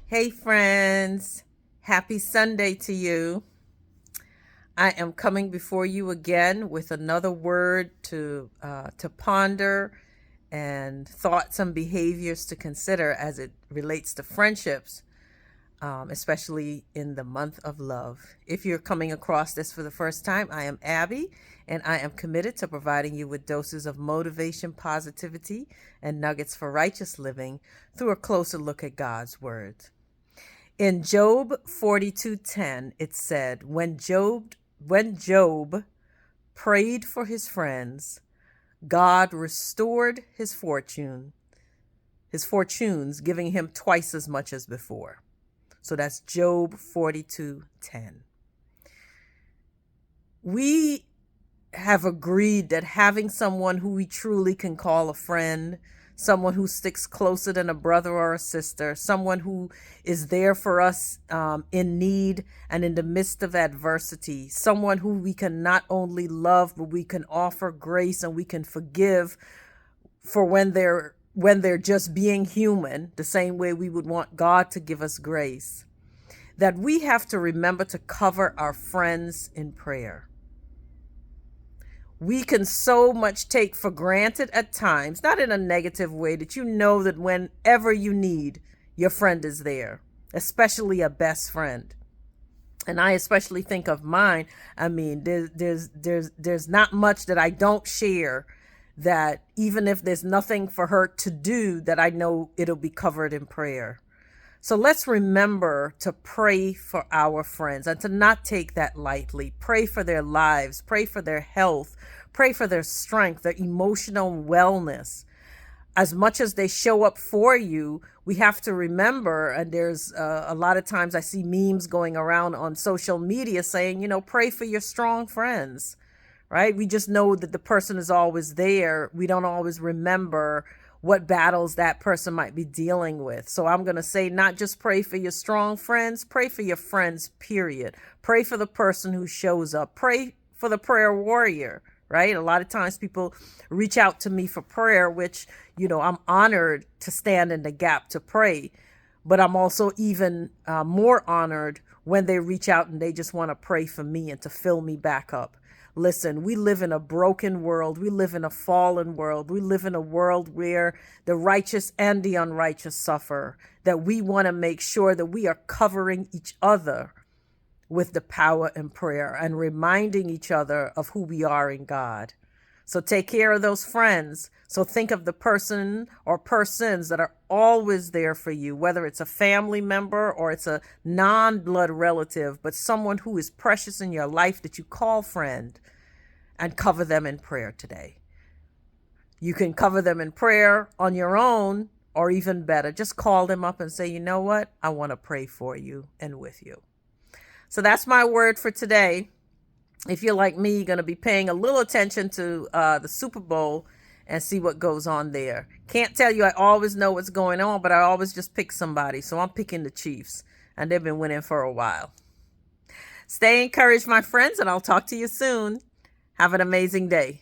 Hey, friends. Happy Sunday to you. I am coming before you again with another word to ponder and thoughts and behaviors to consider as it relates to friendships, especially in the month of love. If you're coming across this for the first time, I am Abby, and I am committed to providing you with doses of motivation, positivity, and nuggets for righteous living through a closer look at God's Word. In Job 42:10, it said, when Job prayed for his friends, God restored his fortunes, giving him twice as much as before. So that's Job 42:10. We have agreed that having someone who we truly can call a friend, someone who sticks closer than a brother or a sister, someone who is there for us in need and in the midst of adversity, someone who we can not only love, but we can offer grace and we can forgive for when they're just being human, the same way we would want God to give us grace. That we have to remember to cover our friends in prayer. We can so much take for granted at times, not in a negative way, that you know that whenever you need, your friend is there, especially a best friend. And I especially think of mine. I mean, there's not much that I don't share, that even if there's nothing for her to do, that I know it'll be covered in prayer. So let's remember to pray for our friends and to not take that lightly. Pray for their lives, pray for their health, pray for their strength, their emotional wellness. As much as they show up for you, we have to remember, and there's a lot of times I see memes going around on social media saying, pray for your strong friends, right? We just know that the person is always there. We don't always remember what battles that person might be dealing with. So I'm going to say, not just pray for your strong friends, pray for your friends, period. Pray for the person who shows up. Pray for the prayer warrior, right? A lot of times people reach out to me for prayer, which, I'm honored to stand in the gap to pray. But I'm also even more honored when they reach out and they just want to pray for me and to fill me back up. Listen, we live in a broken world. We live in a fallen world. We live in a world where the righteous and the unrighteous suffer, that we want to make sure that we are covering each other with the power and prayer and reminding each other of who we are in God. So take care of those friends. So think of the person or persons that are always there for you, whether it's a family member or it's a non-blood relative, but someone who is precious in your life that you call friend, and cover them in prayer today. You can cover them in prayer on your own, or even better, just call them up and say, you know what? I want to pray for you and with you. So that's my word for today. If you're like me, you're going to be paying a little attention to the Super Bowl and see what goes on there. Can't tell you I always know what's going on, but I always just pick somebody. So I'm picking the Chiefs, and they've been winning for a while. Stay encouraged, my friends, and I'll talk to you soon. Have an amazing day.